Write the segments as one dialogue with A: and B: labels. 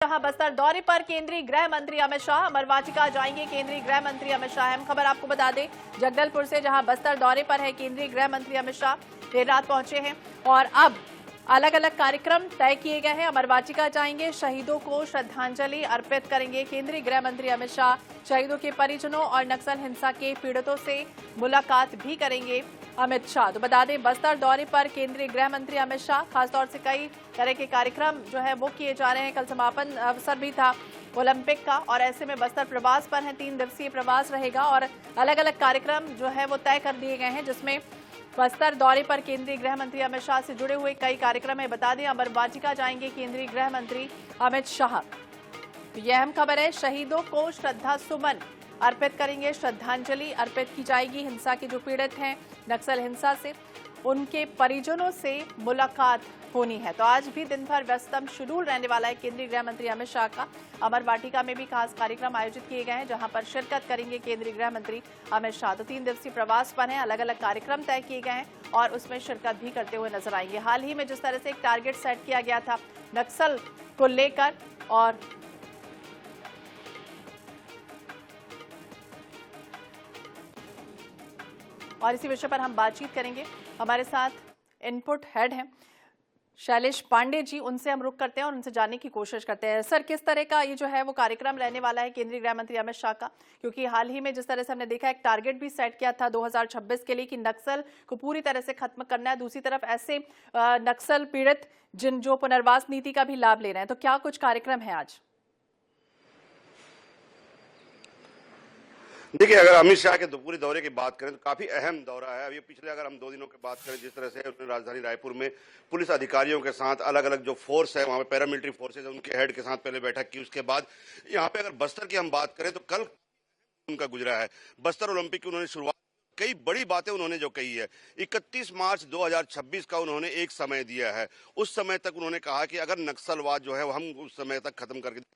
A: जहां बस्तर दौरे पर केंद्रीय गृह मंत्री अमित शाह, अमरवाटिका जाएंगे केंद्रीय गृह मंत्री अमित शाह। अहम खबर आपको बता दें, जगदलपुर से जहां बस्तर दौरे पर है केंद्रीय गृह मंत्री अमित शाह, देर रात पहुंचे हैं और अब अलग अलग कार्यक्रम तय किए गए हैं। अमरवाटिका जाएंगे, शहीदों को श्रद्धांजलि अर्पित करेंगे केंद्रीय गृह मंत्री अमित शाह। शहीदों के परिजनों और नक्सल हिंसा के पीड़ितों से मुलाकात भी करेंगे अमित शाह। तो बता दें, बस्तर दौरे पर केंद्रीय गृह मंत्री अमित शाह, खासतौर से कई तरह के कार्यक्रम जो है वो किए जा रहे हैं। कल समापन अवसर भी था ओलंपिक का और ऐसे में बस्तर प्रवास पर है, 3 दिवसीय प्रवास रहेगा और अलग अलग कार्यक्रम जो है वो तय कर दिए गए हैं, जिसमें बस्तर दौरे पर केंद्रीय गृह मंत्री अमित शाह से जुड़े हुए कई कार्यक्रम है। बता दें, अमरवाटिका जाएंगे केंद्रीय गृह मंत्री अमित शाह। तो यह अहम खबर है, शहीदों को श्रद्धा सुमन अर्पित करेंगे, श्रद्धांजलि अर्पित की जाएगी। हिंसा के जो पीड़ित हैं नक्सल हिंसा से, उनके परिजनों से मुलाकात होनी है। तो आज भी दिन भर व्यस्तम शेड्यूल रहने वाला है केंद्रीय गृह मंत्री अमित शाह का। अमरवाटिका में भी खास कार्यक्रम आयोजित किए गए हैं, जहां पर शिरकत करेंगे केंद्रीय गृह मंत्री अमित शाह। तो 3 दिवसीय प्रवास पर हैं, अलग अलग कार्यक्रम तय किए गए हैं और उसमें शिरकत भी करते हुए नजर आएंगे। हाल ही में जिस तरह से एक टारगेट सेट किया गया था नक्सल को लेकर, और इसी विषय पर हम बातचीत करेंगे। हमारे साथ इनपुट हेड हैं शैलेश पांडे जी, उनसे हम रुक करते हैं और उनसे जानने की कोशिश करते हैं। सर, किस तरह का ये जो है वो कार्यक्रम रहने वाला है केंद्रीय गृह मंत्री अमित शाह का? क्योंकि हाल ही में जिस तरह से हमने देखा, एक टारगेट भी सेट किया था 2026 के लिए कि नक्सल को पूरी तरह से खत्म करना है। दूसरी तरफ ऐसे नक्सल पीड़ित जो पुनर्वास नीति का भी लाभ ले रहे हैं, तो क्या कुछ कार्यक्रम है आज?
B: देखिए, अगर अमित शाह के पूरे दौरे की बात करें तो काफी अहम दौरा है। अभी पिछले अगर हम 2 दिनों की बात करें, जिस तरह से उन्होंने राजधानी रायपुर में पुलिस अधिकारियों के साथ अलग अलग जो फोर्स है, वहां पे पैरामिलिट्री फोर्सेज है, उनके हेड के साथ पहले बैठक की। उसके बाद यहाँ पे अगर बस्तर की हम बात करें तो कल उनका गुजरा है। बस्तर ओलंपिक की उन्होंने शुरुआत, कई बड़ी बातें उन्होंने जो कही है। 31 मार्च 2026 का उन्होंने एक समय दिया है। उस समय तक उन्होंने कहा कि अगर नक्सलवाद जो है वो हम उस समय तक खत्म करके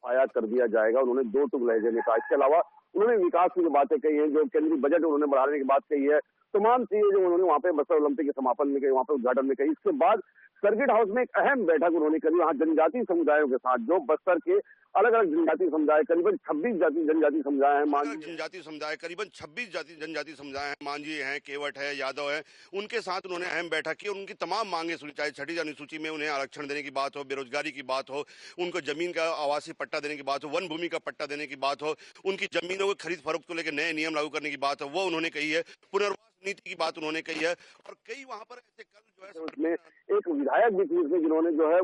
C: आयात कर दिया जाएगा। उन्होंने 2 टूक लहजे में कहा। इसके अलावा उन्होंने विकास की जो बातें कही हैं, जो केंद्रीय बजट उन्होंने बढ़ाने की बात कही है, तमाम चीजें जो उन्होंने वहाँ पे बस्तर ओलंपिक के समापन में कही, वहाँ पे उद्घाटन में कही। इसके बाद सर्किट हाउस में एक अहम बैठक उन्होंने करी, वहाँ जनजातीय समुदायों के साथ, जो बस्तर के अलग अलग जनजातीय समुदाय, करीबन 26 जनजातीय समुदाय हैं।
B: जनजातीय समुदाय करीबन 26 जनजातीय समुदाय हैं, मांझी हैं, केवट है, यादव है, उनके साथ उन्होंने अहम बैठक की और उनकी तमाम मांगे सुनी। चाहे 6ठी अनुसूची में उन्हें आरक्षण देने की बात हो, बेरोजगारी की बात हो, उनको जमीन का आवासीय पट्टा देने की बात हो, वन भूमि का पट्टा देने की बात हो, उनकी जमीनों को खरीद फरोख्त को लेकर नए नियम लागू करने की बात हो, वो उन्होंने कही है। पुनर्वास नीति की बात उन्होंने कही है और कई वहां पर ऐसे कल जो है
C: उसमें एक विधायक भी थी उसमें, जिन्होंने जो है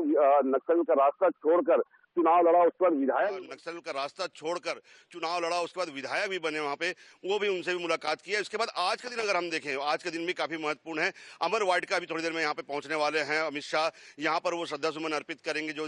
C: नक्सल का रास्ता छोड़कर चुनाव लड़ा, उसके बाद विधायक
B: नक्सल का रास्ता छोड़कर चुनाव लड़ा, उसके बाद विधायक भी बने वहां पे, वो भी उनसे भी मुलाकात की है। उसके बाद आज का दिन अगर हम देखें, आज का दिन भी काफी महत्वपूर्ण है। अमरवाटिका भी थोड़ी देर में यहाँ पे पहुंचने वाले हैं अमित शाह। यहाँ पर वो श्रद्धा सुमन अर्पित करेंगे जो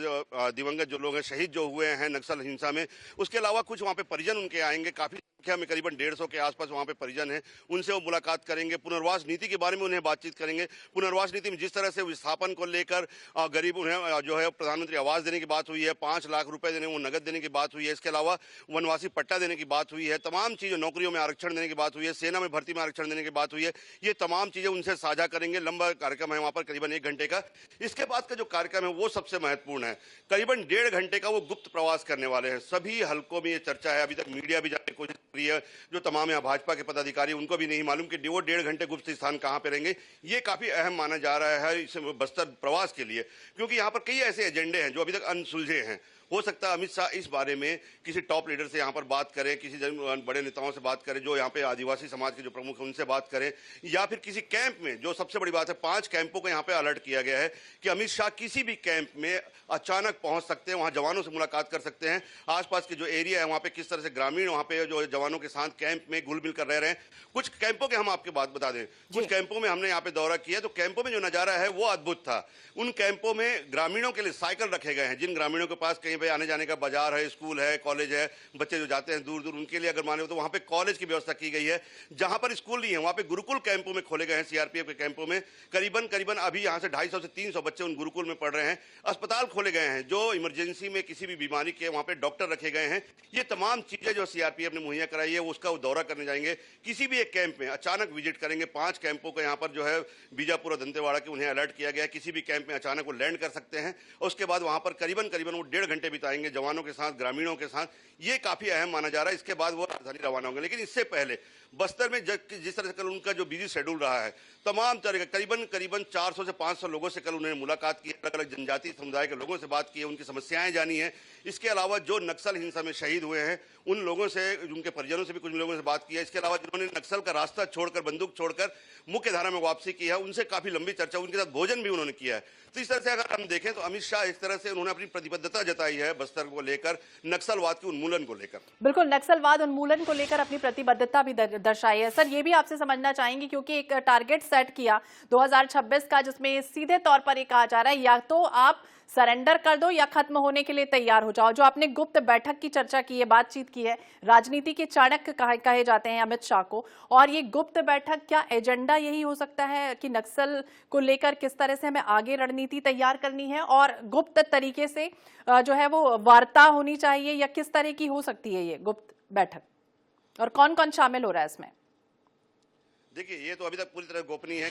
B: दिवंगत जो लोग हैं, शहीद जो हुए हैं नक्सल हिंसा में। उसके अलावा कुछ वहाँ पे परिजन उनके आएंगे, काफी संख्या में करीबन 150 के आसपास वहाँ पे परिजन हैं, उनसे वो मुलाकात करेंगे। पुनर्वास नीति के बारे में उन्हें बातचीत करेंगे। पुनर्वास नीति में जिस तरह से विस्थापन को लेकर गरीब उन्हें जो है प्रधानमंत्री आवास देने की बात हुई है, 5 लाख रुपए देने, वो नगद देने की बात हुई है। इसके अलावा वनवासी पट्टा देने की बात हुई है, तमाम चीजें, नौकरियों में आरक्षण देने की बात हुई है, सेना में भर्ती में आरक्षण देने की बात हुई है। ये तमाम चीजें उनसे साझा करेंगे। लंबा कार्यक्रम है वहां पर, करीबन 1 घंटे का। इसके बाद का जो कार्यक्रम है वो सबसे महत्वपूर्ण है। करीबन 1.5 घंटे का वो गुप्त प्रवास करने वाले हैं। सभी हलकों में ये चर्चा है, अभी तक मीडिया भी जाने की कोशिश कर रही है, जो तमाम यहाँ भाजपा के पदाधिकारी, उनको भी नहीं मालूम कि वो 1.5 घंटे गुप्त स्थान कहाँ पे रहेंगे। ये काफी अहम माना जा रहा है इस बस्तर प्रवास के लिए, क्योंकि यहाँ पर कई ऐसे एजेंडे हैं जो अभी तक अनसुलझे हैं। हो सकता है अमित शाह इस बारे में किसी टॉप लीडर से यहाँ पर बात करें, किसी बड़े नेताओं से बात करें, जो यहाँ पे आदिवासी समाज के जो प्रमुख हैं उनसे बात करें, या फिर किसी कैंप में, जो सबसे बड़ी बात है 5 कैंपों को यहाँ पे अलर्ट किया गया है कि अमित शाह किसी भी कैंप में अचानक पहुंच सकते हैं, वहां जवानों से मुलाकात कर सकते हैं। आसपास के जो एरिया है वहां पे किस तरह से ग्रामीण वहां पे जो जवानों के साथ कैंप में घुल मिल कर रह रहे हैं। कुछ कैंपों के हम आपके बात बता दें, कुछ कैंपों में हमने यहाँ पे दौरा किया तो कैंपों में जो नजारा है वो अद्भुत था। उन कैंपों में ग्रामीणों के लिए साइकिल रखे गए हैं, जिन ग्रामीणों के पास कहीं पे आने जाने का बाजार है, स्कूल है, कॉलेज है, बच्चे जो जाते हैं दूर दूर, उनके लिए अगर माने तो वहां पे कॉलेज की व्यवस्था की गई है। जहां पर स्कूल नहीं है वहां पे गुरुकुल कैंपों में खोले गए हैं, सीआरपीएफ के कैंपों में करीबन अभी यहां से 250 से 300 बच्चे उन गुरुकुल में पढ़ रहे हैं। अस्पताल खोले गए हैं, जो इमरजेंसी में किसी भी बीमारी के वहां पे डॉक्टर रखे गए हैं। ये तमाम चीजें जो सीआरपीएफ ने मुहैया कराई है, उसका दौरा करने जाएंगे। किसी भी एक कैंप में अचानक विजिट करेंगे। 5 कैंपों का यहाँ पर जो है बीजापुर और दंतेवाड़ा की उन्हें अलर्ट किया गया है, किसी भी कैंप में अचानक वो लैंड कर सकते हैं। और उसके बाद वहां पर करीबन वो 1.5 घंटे बिताएंगे जवानों के साथ, ग्रामीणों के साथ। ये काफी अहम माना जा रहा है। इसके बाद वो राजधानी रवाना होंगे। लेकिन इससे पहले बस्तर में जिस तरह से कल उनका जो बिजी शेड्यूल रहा है, तमाम तरह के करीबन 400 से 500 लोगों से कल उन्होंने मुलाकात की, अलग अलग जनजातीय समुदाय के लोगों से बात की है, उनकी समस्याएं जानी है। इसके अलावा जो नक्सल हिंसा में शहीद हुए हैं उन लोगों से, उनके परिजनों से भी कुछ लोगों से बात की है। इसके अलावा जिन्होंने नक्सल का रास्ता छोड़कर, बंदूक छोड़कर मुख्य धारा में वापसी की है, उनसे काफी लंबी चर्चा, उनके साथ भोजन भी उन्होंने किया है। तो इस तरह से अगर हम देखें तो अमित शाह इस तरह से उन्होंने अपनी प्रतिबद्धता जताई है बस्तर को लेकर, नक्सलवाद के उन्मूलन को लेकर।
A: बिल्कुल, नक्सलवाद उन्मूलन को लेकर अपनी प्रतिबद्धता भी दर्शाई है। सर, ये भी आपसे समझना चाहेंगे क्योंकि एक टारगेट सेट किया 2026 का, जिसमें सीधे तौर पर ये कहा जा रहा है या तो आप सरेंडर कर दो या खत्म होने के लिए तैयार हो जाओ। जो आपने गुप्त बैठक की चर्चा की है, बातचीत की है, राजनीति के चाणक्य कहे जाते हैं अमित शाह को, और ये गुप्त बैठक क्या एजेंडा यही हो सकता है कि नक्सल को लेकर किस तरह से हमें आगे रणनीति तैयार करनी है और गुप्त तरीके से जो है वो वार्ता होनी चाहिए, या किस तरह की हो सकती है ये गुप्त बैठक, और कौन कौन शामिल हो रहा है इसमें?
B: देखिए, ये तो अभी तक पूरी तरह गोपनीय है।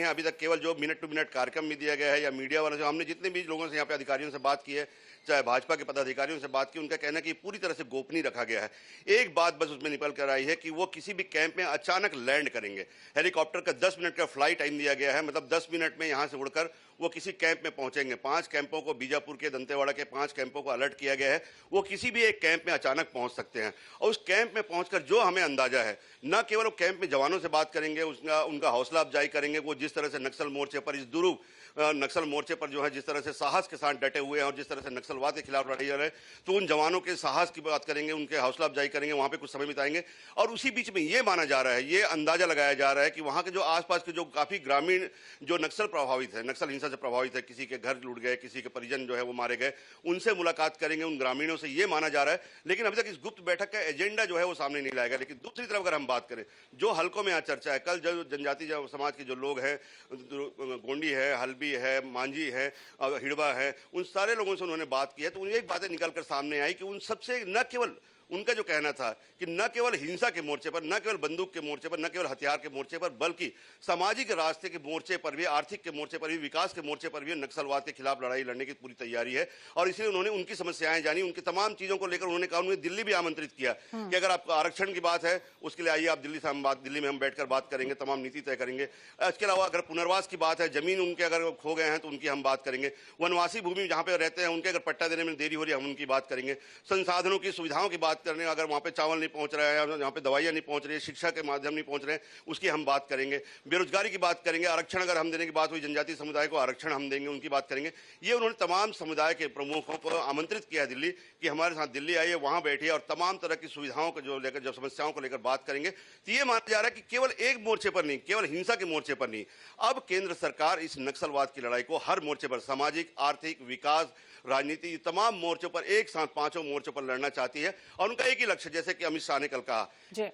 B: अभी तक केवल जो मिनट टू मिनट कार्यक्रम में दिया गया है या मीडिया वालों से, हमने जितने भी लोगों से यहाँ पे अधिकारियों से बात की है, चाहे भाजपा के पदाधिकारियों से बात की, उनका कहना है कि पूरी तरह से गोपनीय रखा गया है। एक बात बस उसमें निकल कर आई है कि वो किसी भी कैंप में अचानक लैंड करेंगे। हेलीकॉप्टर का 10 मिनट का फ्लाइट टाइम दिया गया है, मतलब 10 मिनट में यहाँ से उड़कर वो किसी कैंप में पहुंचेंगे। 5 कैंपों को, बीजापुर के, दंतेवाड़ा के 5 कैंपों को अलर्ट किया गया है। वो किसी भी एक कैंप में अचानक पहुंच सकते हैं। और उस कैंप में पहुंचकर जो हमें अंदाजा है, न केवल वो कैंप में जवानों से बात करेंगे, उनका हौसला अफजाई करेंगे। वो जिस तरह से नक्सल मोर्चे पर, इस दुरूह नक्सल मोर्चे पर जो है जिस तरह से साहस के साथ डटे हुए हैं और जिस तरह से नक्सलवाद के खिलाफ लड़ाई है, तो उन जवानों के साहस की बात करेंगे, उनके हौसला अफजाई करेंगे, वहां पे कुछ समय बिताएंगे। और उसी बीच में ये माना जा रहा है, ये अंदाजा लगाया जा रहा है कि वहां के जो आसपास के जो काफी ग्रामीण जो नक्सल प्रभावित है, नक्सल हिंसा से प्रभावित है, किसी के घर लूट गए, किसी के परिजन जो है वो मारे गए, उनसे मुलाकात करेंगे, उन ग्रामीणों से, ये माना जा रहा है। लेकिन अभी तक इस गुप्त बैठक का एजेंडा जो है वो सामने नहीं लाएगा। लेकिन दूसरी तरफ अगर हम बात करें, जो हलकों में यहाँ चर्चा है, कल जो जनजातीय समाज के जो लोग हैं, गोंडी है, हल्बी है, मांझी है, हिड़वा है, उन सारे लोगों से उन्होंने बात की है। तो उन्हें एक बातें निकलकर सामने आई कि उन सबसे न केवल उनका जो कहना था कि न केवल हिंसा के मोर्चे पर, न केवल बंदूक के मोर्चे पर, न केवल हथियार के मोर्चे पर, बल्कि सामाजिक रास्ते के मोर्चे पर भी, आर्थिक के मोर्चे पर भी, विकास के मोर्चे पर भी नक्सलवाद के खिलाफ लड़ाई लड़ने की पूरी तैयारी है। और इसलिए उन्होंने उनकी समस्याएं जानी, उनकी तमाम चीजों को लेकर उन्होंने कहा, उन्होंने दिल्ली भी आमंत्रित किया कि अगर आपको आरक्षण की बात है, उसके लिए आइए आप दिल्ली में हम बैठकर बात करेंगे, तमाम नीति तय करेंगे। इसके अलावा अगर पुनर्वास की बात है, जमीन उनके अगर खो गए हैं तो उनकी हम बात करेंगे। वनवासी भूमि जहां पे रहते हैं उनके अगर पट्टा देने में देरी हो रही है, हम उनकी बात करेंगे। संसाधनों की सुविधाओं की बात करने, अगर वहां पे चावल नहीं पहुंच रहा है, यहाँ पे दवाइयां नहीं पहुंच रही है, शिक्षा के माध्यम नहीं पहुंच रहे हैं, उसकी हम बात करेंगे। बेरोजगारी की बात करेंगे, आरक्षण अगर हम देने की बात हुई, जनजातीय समुदाय को आरक्षण हम देंगे, उनकी बात करेंगे। ये उन्होंने तमाम समुदाय के प्रमुखों को आमंत्रित किया दिल्ली कि हमारे साथ दिल्ली आइए, वहां बैठिए और तमाम तरह की सुविधाओं को जो लेकर, जब समस्याओं को लेकर बात करेंगे। तो ये माना जा रहा है कि केवल एक मोर्चे पर नहीं, केवल हिंसा के मोर्चे पर नहीं, अब केंद्र सरकार इस नक्सलवाद की लड़ाई को हर मोर्चे पर, सामाजिक, आर्थिक, विकास, राजनीति, तमाम मोर्चों पर एक साथ 5 मोर्चों पर लड़ना चाहती है। और उनका एक ही लक्ष्य, जैसे कि अमित शाह ने कल कहा,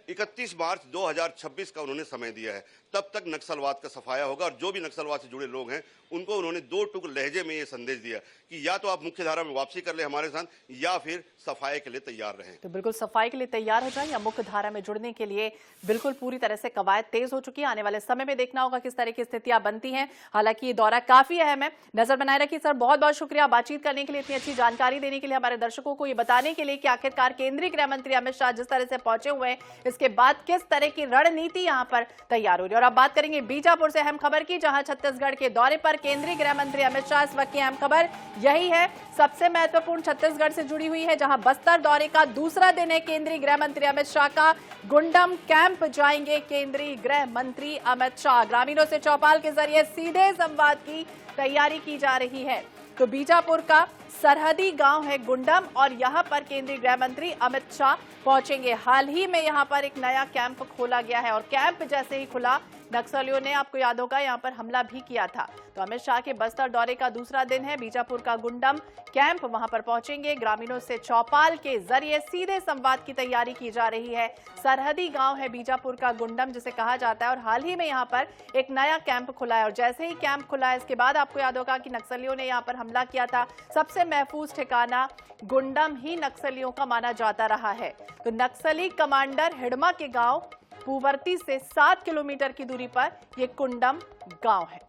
B: 31 मार्च 2026 का उन्होंने समय दिया है, तब तक नक्सलवाद का सफाया होगा। और जो भी नक्सलवाद से जुड़े लोग हैं उनको उन्होंने 2 टूक लहजे में ये संदेश दिया कि या तो आप मुख्य धारा में वापसी कर ले हमारे साथ, या फिर सफाई के लिए तैयार रहें।
A: तो बिल्कुल सफाई के लिए तैयार हो जाए या मुख्य धारा में जुड़ने के लिए बिल्कुल पूरी तरह से कवायद तेज हो चुकी है। आने वाले समय में देखना होगा किस तरह की स्थितियां बनती हैं। हालांकि ये दौरा काफी अहम है, नजर बनाए रखिए। सर, बहुत बहुत शुक्रिया बातचीत करने के लिए, इतनी अच्छी जानकारी देने के लिए, हमारे दर्शकों को ये बताने के लिए कि आखिरकार केंद्रीय गृह मंत्री अमित शाह जिस तरह से पहुंचे हुए हैं, इसके बाद किस तरह की रणनीति यहां पर तैयार हो रही है। और अब बात करेंगे बीजापुर से अहम खबर की, जहां छत्तीसगढ़ के दौरे पर केंद्रीय गृह मंत्री अमित शाह। इस वक्त की अहम खबर यही है, सबसे महत्वपूर्ण छत्तीसगढ़ से जुड़ी हुई है, जहां बस्तर दौरे का दूसरा दिन है केंद्रीय गृह मंत्री अमित शाह का। गुंडम कैंप जाएंगे केंद्रीय गृह मंत्री अमित शाह। ग्रामीणों से चौपाल के जरिए सीधे संवाद की तैयारी की जा रही है। तो बीजापुर का सरहदी गांव है गुंडम, और यहां पर केंद्रीय गृह मंत्री अमित शाह पहुंचेंगे। हाल ही में यहां पर एक नया कैंप खोला गया है, और कैंप जैसे ही खुला, नक्सलियों ने, आपको याद होगा, यहां पर हमला भी किया था। तो अमित शाह के बस्तर दौरे का दूसरा दिन है, बीजापुर का गुंडम कैंप, वहां पर पहुंचेंगे। ग्रामीणों से चौपाल के जरिए सीधे संवाद की तैयारी की जा रही है। सरहदी गांव है बीजापुर का गुंडम जिसे कहा जाता है, और हाल ही में यहां पर एक नया कैंप खुला है। और जैसे ही कैंप खुला है, इसके बाद आपको याद होगा कि नक्सलियों ने यहां पर हमला किया था। सबसे महफूज ठिकाना गुंडम ही नक्सलियों का माना जाता रहा है। तो नक्सली कमांडर हिड़मा के गांव पूवर्ती से 7 किलोमीटर की दूरी पर यह कुंडम गांव है।